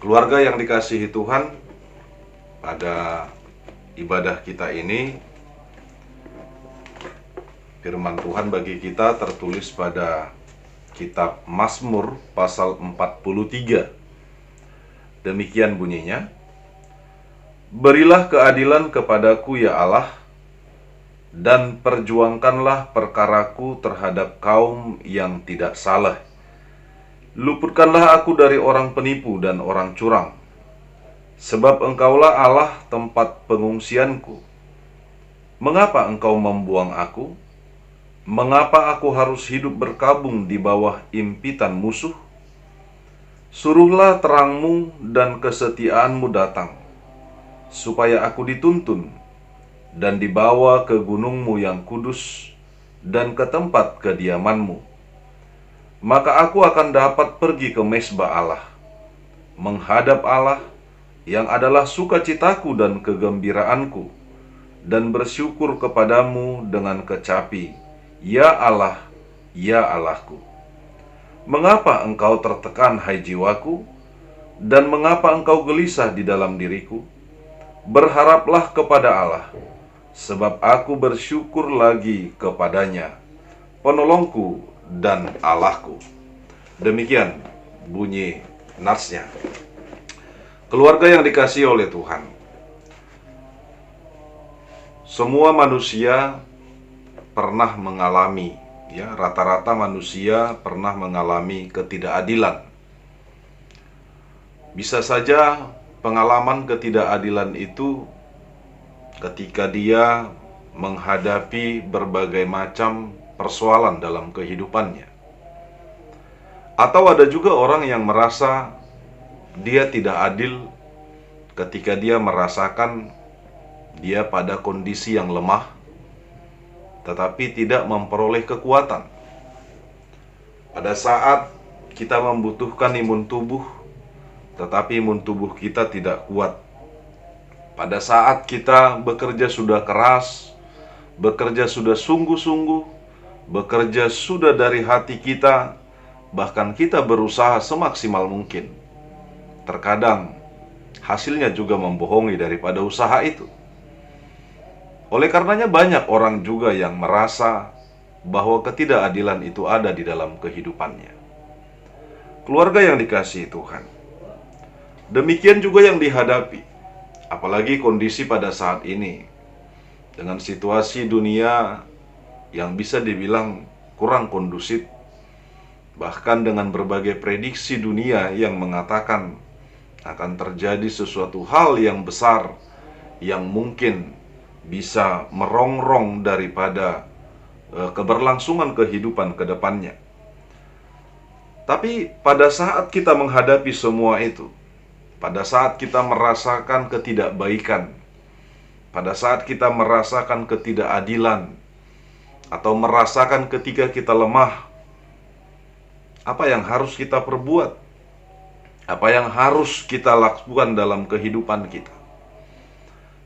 Keluarga yang dikasihi Tuhan, pada ibadah kita ini firman Tuhan bagi kita tertulis pada kitab Mazmur pasal 43. Demikian bunyinya, "Berilah keadilan kepadaku ya Allah, dan perjuangkanlah perkaraku terhadap kaum yang tidak salah. Luputkanlah aku dari orang penipu dan orang curang. Sebab Engkaulah Allah tempat pengungsianku. Mengapa Engkau membuang aku? Mengapa aku harus hidup berkabung di bawah impitan musuh? Suruhlah terangmu dan kesetiaanmu datang, supaya aku dituntun dan dibawa ke gunungmu yang kudus dan ke tempat kediamanmu. Maka aku akan dapat pergi ke mezbah Allah, menghadap Allah yang adalah sukacitaku dan kegembiraanku, dan bersyukur kepadamu dengan kecapi, ya Allah, ya Allahku. Mengapa engkau tertekan, hai jiwaku? Dan mengapa engkau gelisah di dalam diriku? Berharaplah kepada Allah, sebab aku bersyukur lagi kepadanya, penolongku dan Allahku." Demikian bunyi natsnya. Keluarga yang dikasihi oleh Tuhan, semua manusia pernah mengalami, rata-rata manusia pernah mengalami ketidakadilan. Bisa saja pengalaman ketidakadilan itu ketika dia menghadapi berbagai macam persoalan dalam kehidupannya. Atau ada juga orang yang merasa dia tidak adil ketika dia merasakan dia pada kondisi yang lemah, tetapi tidak memperoleh kekuatan. Pada saat kita membutuhkan imun tubuh, tetapi imun tubuh kita tidak kuat. Pada saat kita bekerja sudah keras, bekerja sudah sungguh-sungguh, bekerja sudah dari hati kita, bahkan kita berusaha semaksimal mungkin, terkadang hasilnya juga membohongi daripada usaha itu. Oleh karenanya banyak orang juga yang merasa bahwa ketidakadilan itu ada di dalam kehidupannya. Keluarga yang dikasihi Tuhan, demikian juga yang dihadapi, apalagi kondisi pada saat ini, dengan situasi dunia yang bisa dibilang kurang kondusif, bahkan dengan berbagai prediksi dunia yang mengatakan akan terjadi sesuatu hal yang besar yang mungkin bisa merongrong daripada keberlangsungan kehidupan ke depannya. Tapi pada saat kita menghadapi semua itu, pada saat kita merasakan ketidakbaikan, pada saat kita merasakan ketidakadilan, atau merasakan ketika kita lemah, apa yang harus kita perbuat? Apa yang harus kita lakukan dalam kehidupan kita?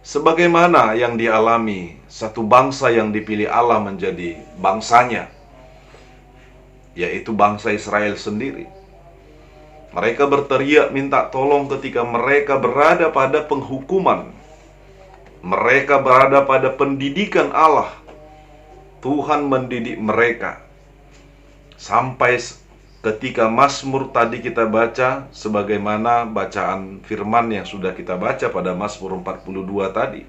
Sebagaimana yang dialami satu bangsa yang dipilih Allah menjadi bangsanya, yaitu bangsa Israel sendiri. Mereka berteriak minta tolong ketika mereka berada pada penghukuman. Mereka berada pada pendidikan Allah. Tuhan mendidik mereka sampai ketika Mazmur tadi kita baca, sebagaimana bacaan firman yang sudah kita baca pada Mazmur 42 tadi.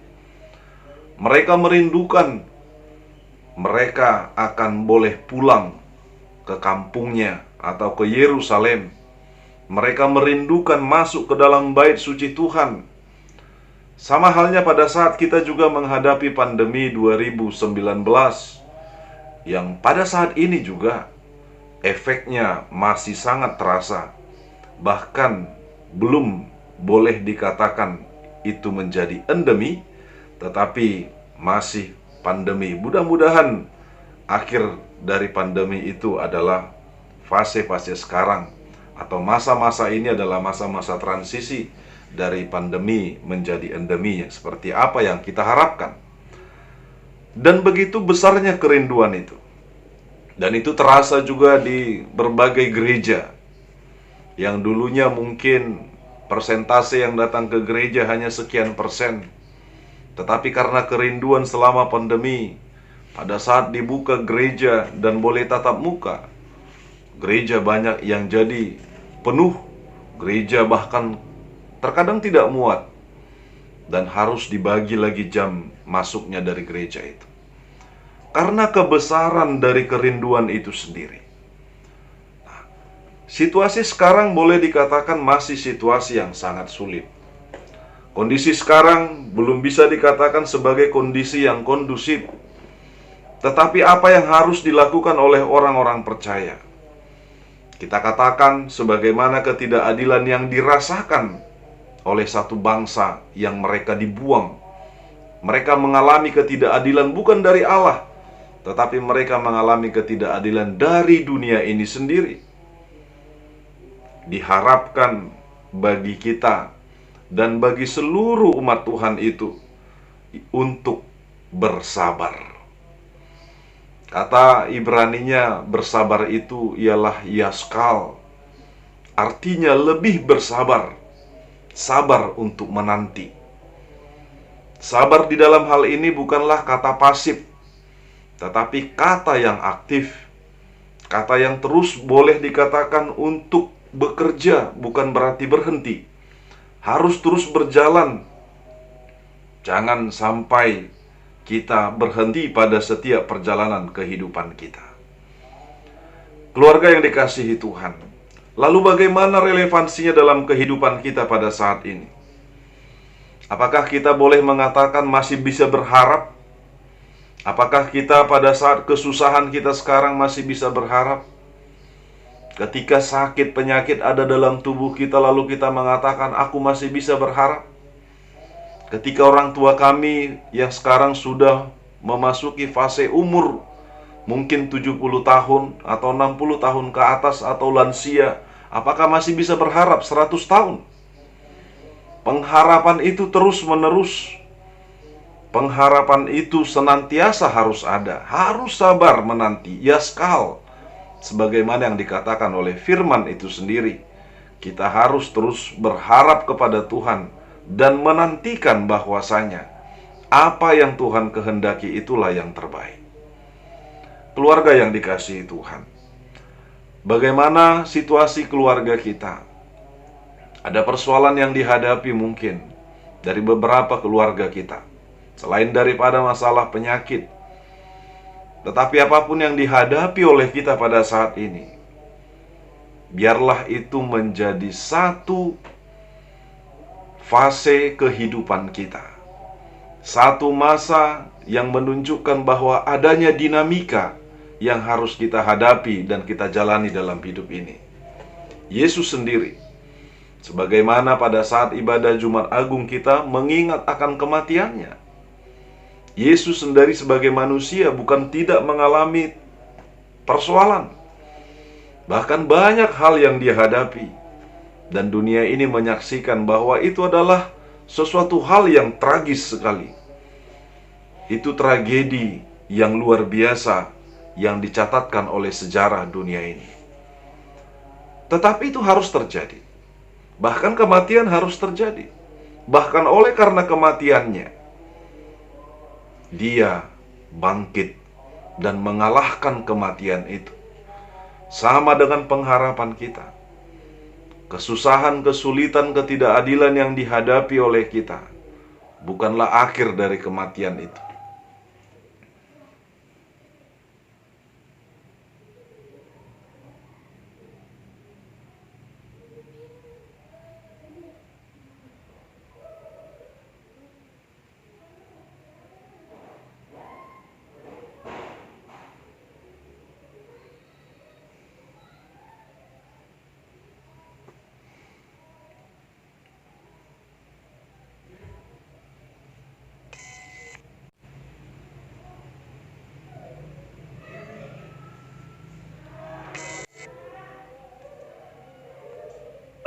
Mereka merindukan mereka akan boleh pulang ke kampungnya atau ke Yerusalem. Mereka merindukan masuk ke dalam bait suci Tuhan. Sama halnya pada saat kita juga menghadapi pandemi 2019, yang pada saat ini juga efeknya masih sangat terasa. Bahkan belum boleh dikatakan itu menjadi endemi, tetapi masih pandemi. Mudah-mudahan akhir dari pandemi itu adalah fase-fase sekarang, atau masa-masa ini adalah masa-masa transisi dari pandemi menjadi endemi, seperti apa yang kita harapkan. Dan begitu besarnya kerinduan itu. Dan itu terasa juga di berbagai gereja yang dulunya mungkin persentase yang datang ke gereja hanya sekian persen. Tetapi karena kerinduan selama pandemi, pada saat dibuka gereja dan boleh tatap muka, gereja banyak yang jadi penuh. Gereja bahkan terkadang tidak muat dan harus dibagi lagi jam masuknya dari gereja itu. Karena kebesaran dari kerinduan itu sendiri. Situasi sekarang boleh dikatakan masih situasi yang sangat sulit. Kondisi sekarang belum bisa dikatakan sebagai kondisi yang kondusif. Tetapi apa yang harus dilakukan oleh orang-orang percaya? Kita katakan sebagaimana ketidakadilan yang dirasakan oleh satu bangsa yang mereka dibuang. Mereka mengalami ketidakadilan bukan dari Allah, tetapi mereka mengalami ketidakadilan dari dunia ini sendiri. Diharapkan bagi kita dan bagi seluruh umat Tuhan itu untuk bersabar. Kata Ibraninya bersabar itu ialah yaskal. Artinya lebih bersabar. Sabar untuk menanti. Sabar di dalam hal ini bukanlah kata pasif, tetapi kata yang aktif. Kata yang terus boleh dikatakan untuk bekerja, bukan berarti berhenti. Harus terus berjalan. Jangan sampai kita berhenti pada setiap perjalanan kehidupan kita. Keluarga yang dikasihi Tuhan, lalu bagaimana relevansinya dalam kehidupan kita pada saat ini? Apakah kita boleh mengatakan masih bisa berharap? Apakah kita pada saat kesusahan kita sekarang masih bisa berharap? Ketika sakit penyakit ada dalam tubuh kita, lalu kita mengatakan, aku masih bisa berharap. Ketika orang tua kami yang sekarang sudah memasuki fase umur mungkin 70 tahun atau 60 tahun ke atas atau lansia, apakah masih bisa berharap 100 tahun? Pengharapan itu terus menerus. Pengharapan itu senantiasa harus ada. Harus sabar menanti, yaskal. Sebagaimana yang dikatakan oleh firman itu sendiri. Kita harus terus berharap kepada Tuhan dan menantikan bahwasanya apa yang Tuhan kehendaki itulah yang terbaik. Keluarga yang dikasihi Tuhan, bagaimana situasi keluarga kita? Ada persoalan yang dihadapi mungkin dari beberapa keluarga kita, selain daripada masalah penyakit. Tetapi apapun yang dihadapi oleh kita pada saat ini, biarlah itu menjadi satu fase kehidupan kita. Satu masa yang menunjukkan bahwa adanya dinamika yang harus kita hadapi dan kita jalani dalam hidup ini. Yesus sendiri, sebagaimana pada saat ibadah Jumat Agung kita mengingat akan kematiannya. Yesus sendiri sebagai manusia bukan tidak mengalami persoalan. Bahkan banyak hal yang dia hadapi. Dan dunia ini menyaksikan bahwa itu adalah sesuatu hal yang tragis sekali. Itu tragedi yang luar biasa yang dicatatkan oleh sejarah dunia ini. Tetapi itu harus terjadi. Bahkan kematian harus terjadi. Bahkan oleh karena kematiannya, dia bangkit dan mengalahkan kematian itu. Sama dengan pengharapan kita. Kesusahan, kesulitan, ketidakadilan yang dihadapi oleh kita bukanlah akhir dari kematian itu.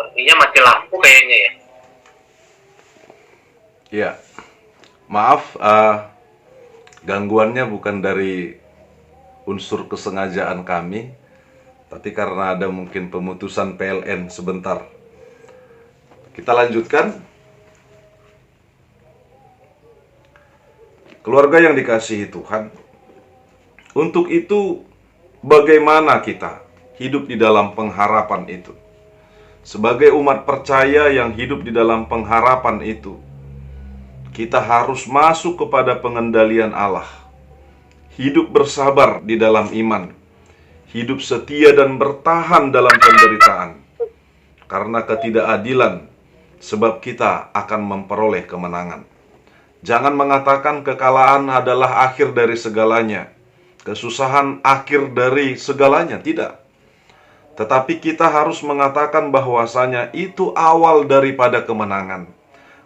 Sepertinya mati lampu kayaknya ya. Ya, maaf, gangguannya bukan dari unsur kesengajaan kami, tapi karena ada mungkin pemutusan PLN sebentar. Kita lanjutkan. Keluarga yang dikasihi Tuhan, untuk itu bagaimana kita hidup di dalam pengharapan itu? Sebagai umat percaya yang hidup di dalam pengharapan itu, kita harus masuk kepada pengendalian Allah. Hidup bersabar di dalam iman, hidup setia dan bertahan dalam penderitaan. Karena ketidakadilan, sebab kita akan memperoleh kemenangan. Jangan mengatakan kekalahan adalah akhir dari segalanya, kesusahan akhir dari segalanya, tidak. Tetapi kita harus mengatakan bahwasanya itu awal daripada kemenangan.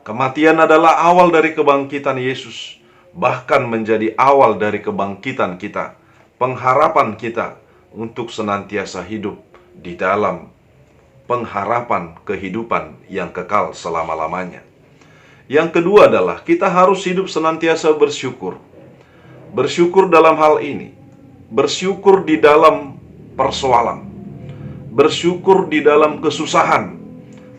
Kematian adalah awal dari kebangkitan Yesus, bahkan menjadi awal dari kebangkitan kita, pengharapan kita untuk senantiasa hidup di dalam pengharapan kehidupan yang kekal selama-lamanya. Yang kedua adalah kita harus hidup senantiasa bersyukur. Bersyukur dalam hal ini, bersyukur di dalam persoalan, bersyukur di dalam kesusahan.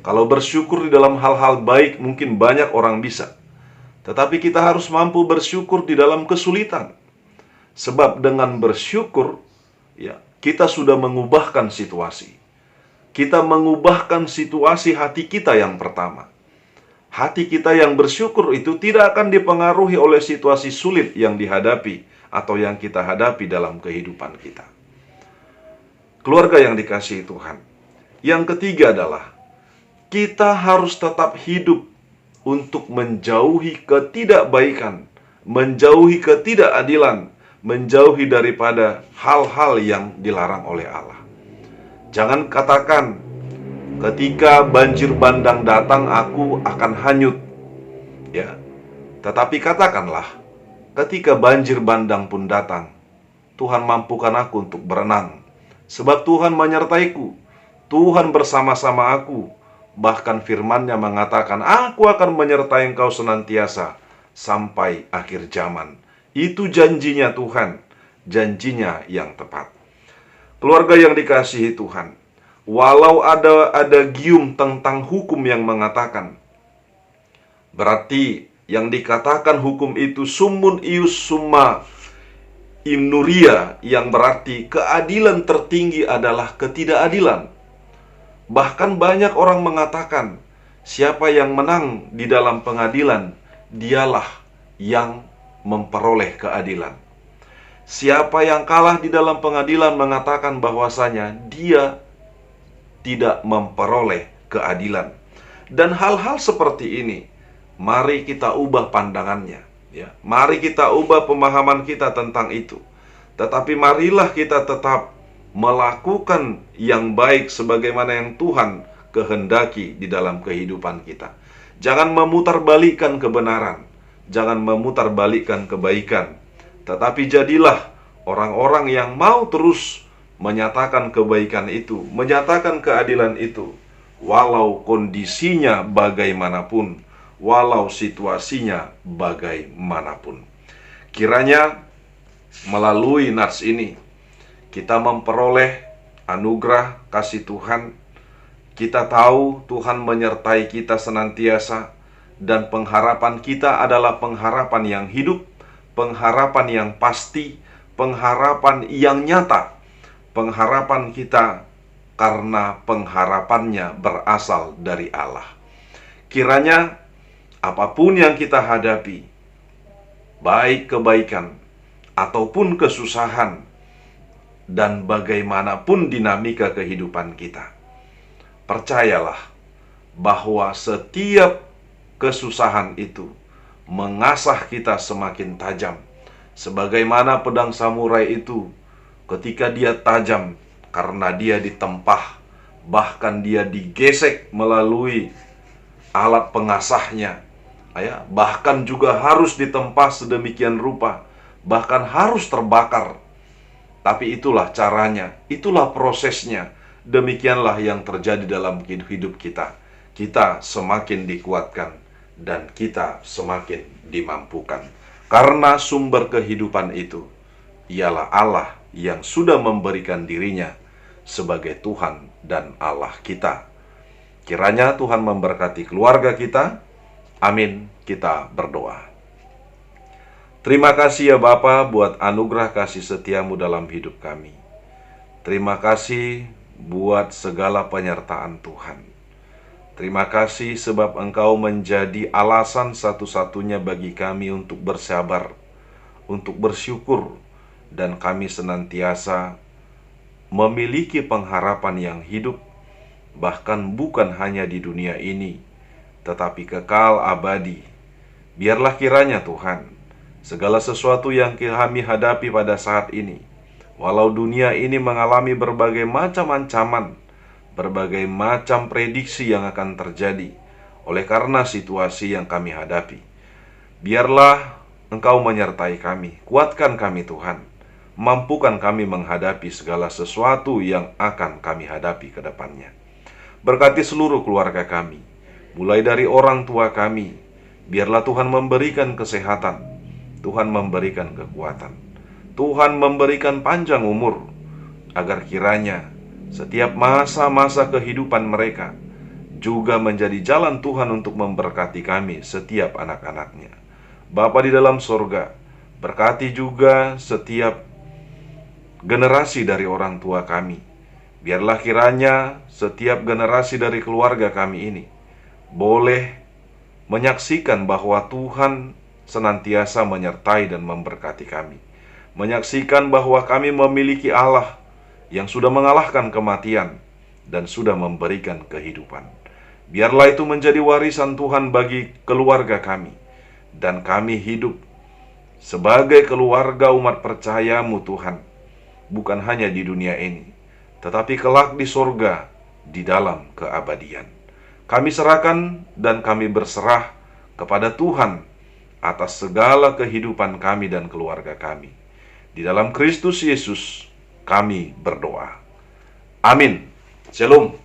Kalau bersyukur di dalam hal-hal baik mungkin banyak orang bisa, tetapi kita harus mampu bersyukur di dalam kesulitan. Sebab dengan bersyukur, ya, kita sudah mengubahkan situasi. Kita mengubahkan situasi hati kita yang pertama. Hati kita yang bersyukur itu tidak akan dipengaruhi oleh situasi sulit yang dihadapi atau yang kita hadapi dalam kehidupan kita. Keluarga yang dikasihi Tuhan. Yang ketiga adalah kita harus tetap hidup untuk menjauhi ketidakbaikan, menjauhi ketidakadilan, menjauhi daripada hal-hal yang dilarang oleh Allah. Jangan katakan, ketika banjir bandang datang aku akan hanyut. Ya. Tetapi katakanlah, ketika banjir bandang pun datang, Tuhan mampukan aku untuk berenang. Sebab Tuhan menyertaiku, Tuhan bersama-sama aku. Bahkan firman-Nya mengatakan, aku akan menyertai engkau senantiasa sampai akhir zaman. Itu janjinya Tuhan, janjinya yang tepat. Keluarga yang dikasihi Tuhan, walau ada gium tentang hukum yang mengatakan, berarti yang dikatakan hukum itu summun ius summa imnuria, yang berarti keadilan tertinggi adalah ketidakadilan. Bahkan banyak orang mengatakan, siapa yang menang di dalam pengadilan, dialah yang memperoleh keadilan. Siapa yang kalah di dalam pengadilan mengatakan bahwasanya dia tidak memperoleh keadilan. Dan hal-hal seperti ini, mari kita ubah pandangannya, ya. Mari kita ubah pemahaman kita tentang itu. Tetapi marilah kita tetap melakukan yang baik sebagaimana yang Tuhan kehendaki di dalam kehidupan kita. Jangan memutarbalikkan kebenaran, jangan memutarbalikkan kebaikan, tetapi jadilah orang-orang yang mau terus menyatakan kebaikan itu, menyatakan keadilan itu, walau kondisinya bagaimanapun, walau situasinya bagaimanapun. Kiranya melalui nats ini kita memperoleh anugerah kasih Tuhan. Kita tahu Tuhan menyertai kita senantiasa, dan pengharapan kita adalah pengharapan yang hidup, pengharapan yang pasti, pengharapan yang nyata. Pengharapan kita karena pengharapannya berasal dari Allah. Kiranya apapun yang kita hadapi, baik kebaikan ataupun kesusahan, dan bagaimanapun dinamika kehidupan kita, percayalah bahwa setiap kesusahan itu mengasah kita semakin tajam. Sebagaimana pedang samurai itu, ketika dia tajam karena dia ditempah, bahkan dia digesek melalui alat pengasahnya, ya, bahkan juga harus ditempah sedemikian rupa, bahkan harus terbakar. Tapi itulah caranya, itulah prosesnya. Demikianlah yang terjadi dalam hidup kita. Kita semakin dikuatkan dan kita semakin dimampukan. Karena sumber kehidupan itu ialah Allah yang sudah memberikan dirinya sebagai Tuhan dan Allah kita. Kiranya Tuhan memberkati keluarga kita. Amin. Kita berdoa. Terima kasih ya Bapa buat anugerah kasih setiamu dalam hidup kami. Terima kasih buat segala penyertaan Tuhan. Terima kasih sebab Engkau menjadi alasan satu-satunya bagi kami untuk bersabar, untuk bersyukur, dan kami senantiasa memiliki pengharapan yang hidup, bahkan bukan hanya di dunia ini, tetapi kekal abadi. Biarlah kiranya Tuhan, segala sesuatu yang kami hadapi pada saat ini, walau dunia ini mengalami berbagai macam ancaman, berbagai macam prediksi yang akan terjadi oleh karena situasi yang kami hadapi, biarlah Engkau menyertai kami, kuatkan kami Tuhan, mampukan kami menghadapi segala sesuatu yang akan kami hadapi ke depannya. Berkati seluruh keluarga kami, mulai dari orang tua kami, biarlah Tuhan memberikan kesehatan, Tuhan memberikan kekuatan, Tuhan memberikan panjang umur, agar kiranya setiap masa-masa kehidupan mereka juga menjadi jalan Tuhan untuk memberkati kami setiap anak-anaknya. Bapa di dalam sorga, berkati juga setiap generasi dari orang tua kami. Biarlah kiranya setiap generasi dari keluarga kami ini boleh menyaksikan bahwa Tuhan senantiasa menyertai dan memberkati kami. Menyaksikan bahwa kami memiliki Allah yang sudah mengalahkan kematian dan sudah memberikan kehidupan. Biarlah itu menjadi warisan Tuhan bagi keluarga kami, dan kami hidup sebagai keluarga umat percayamu Tuhan, bukan hanya di dunia ini, tetapi kelak di sorga, di dalam keabadian. Kami serahkan dan kami berserah kepada Tuhan atas segala kehidupan kami dan keluarga kami. Di dalam Kristus Yesus kami berdoa. Amin. Shalom.